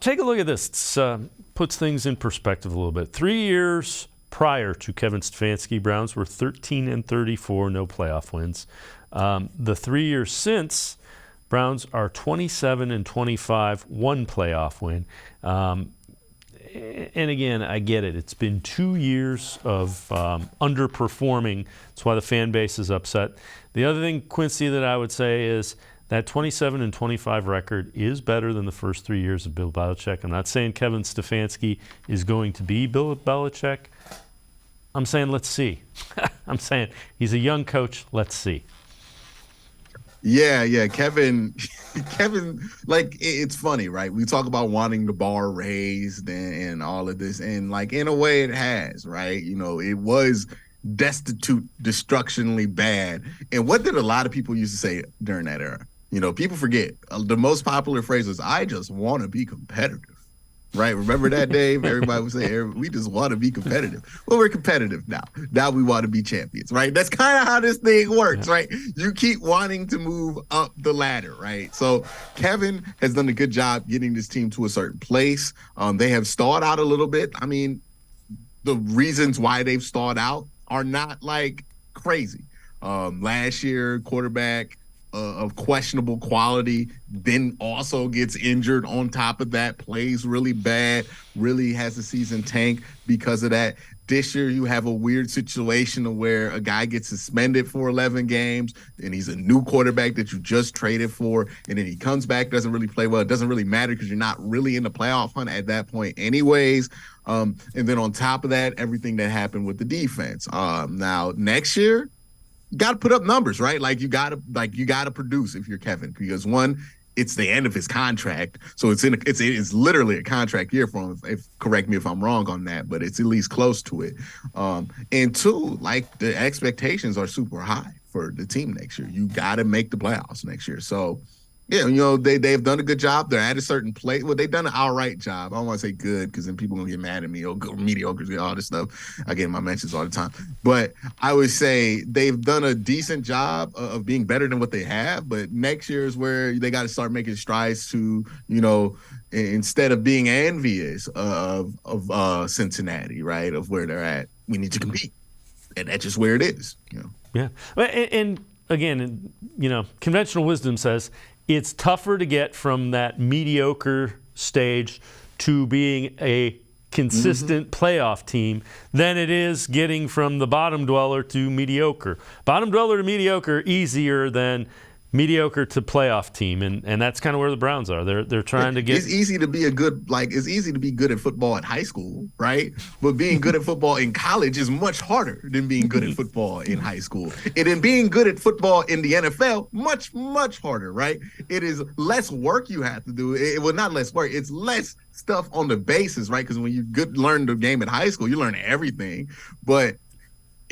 Take a look at this. It puts things in perspective a little bit. 3 years prior to Kevin Stefanski, Browns were 13-34, no playoff wins. The 3 years since, Browns are 27-25, one playoff win. And again, I get it. It's been 2 years of underperforming. That's why the fan base is upset. The other thing, Quincy, that I would say is that 27-25 record is better than the first 3 years of Bill Belichick. I'm not saying Kevin Stefanski is going to be Bill Belichick. I'm saying let's see. I'm saying he's a young coach. Let's see. Yeah. Kevin, like, it's funny, right? We talk about wanting the bar raised and all of this, and like, in a way it has, right? You know, it was destitute, destructionally bad. And what did a lot of people used to say during that era? You know, people forget the most popular phrase was, I just want to be competitive. Right? Remember that, Dave? Everybody would say, we just want to be competitive. Well, we're competitive now. Now we want to be champions, right? That's kind of how this thing works, right? You keep wanting to move up the ladder, right? So Kevin has done a good job getting this team to a certain place. They have stalled out a little bit. I mean, the reasons why they've stalled out are not like crazy. Last year, quarterback of questionable quality, then also gets injured on top of that, plays really bad, really has the season tank because of that. This year, you have a weird situation where a guy gets suspended for 11 games, and he's a new quarterback that you just traded for, and then he comes back, doesn't really play well. It doesn't really matter because you're not really in the playoff hunt at that point anyways. And then on top of that, everything that happened with the defense. Now, next year, you got to put up numbers, right? Like you got to produce if you're Kevin, because one, it's the end of his contract, so it's literally a contract year for him. Correct me if I'm wrong on that, but it's at least close to it. And two, like, the expectations are super high for the team next year. You got to make the playoffs next year. So, yeah, you know, they've done a good job. They're at a certain place. Well, they've done an all right job. I don't want to say good because then people are going to get mad at me or mediocre, all this stuff. I get my mentions all the time. But I would say they've done a decent job of being better than what they have. But next year is where they got to start making strides to, you know, instead of being envious of Cincinnati, right, of where they're at, we need to compete. And that's just where it is, you know. Yeah. And again, you know, conventional wisdom says it's tougher to get from that mediocre stage to being a consistent playoff team than it is getting from the bottom dweller to mediocre. Bottom dweller to mediocre easier than mediocre to playoff team, and that's kind of where the Browns are. They're trying to get. It's easy to be it's easy to be good at football at high school, right? But being good at football in college is much harder than being good at football in high school. And then being good at football in the NFL, much, much harder, right? It is less work you have to do. Well, not less work. It's less stuff on the bases, right? Because when you learn the game at high school, you learn everything. But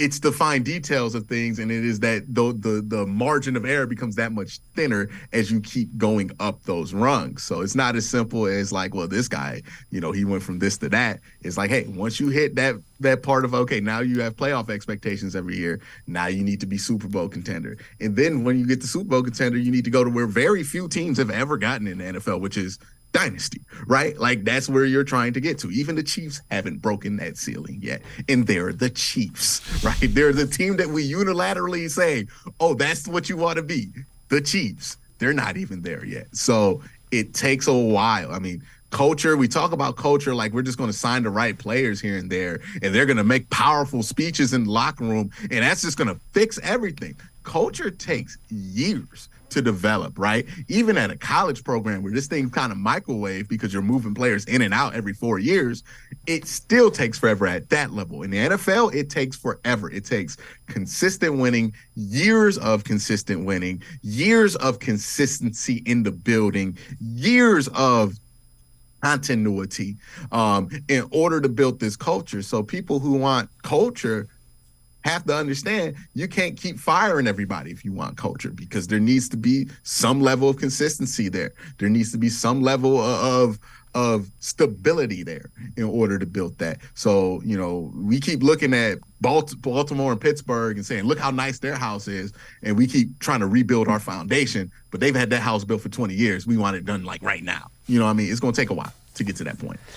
it's the fine details of things, and it is that the margin of error becomes that much thinner as you keep going up those rungs. So it's not as simple as like, well, this guy, you know, he went from this to that. It's like, hey, once you hit that part of, okay, now you have playoff expectations every year. Now you need to be Super Bowl contender. And then when you get to Super Bowl contender, you need to go to where very few teams have ever gotten in the NFL, which is dynasty, right? Like, that's where you're trying to get to. Even the Chiefs haven't broken that ceiling yet. And they're the Chiefs, right? They're the team that we unilaterally say, oh, that's what you want to be. The Chiefs. They're not even there yet. So it takes a while. I mean, culture, we talk about culture like we're just going to sign the right players here and there, and they're going to make powerful speeches in the locker room, and that's just going to fix everything. Culture takes years to develop, right? Even at a college program where this thing's kind of microwave because you're moving players in and out every 4 years, it still takes forever at that level. In the NFL, it takes forever. It takes consistent winning, years of consistent winning, years of consistency in the building, years of continuity in order to build this culture. So people who want culture have to understand you can't keep firing everybody if you want culture, because there needs to be some level of consistency there. There needs to be some level of stability there in order to build that. So, you know, we keep looking at Baltimore and Pittsburgh and saying, look how nice their house is. And we keep trying to rebuild our foundation, but they've had that house built for 20 years. We want it done like right now. You know what I mean? It's going to take a while. to get to that point.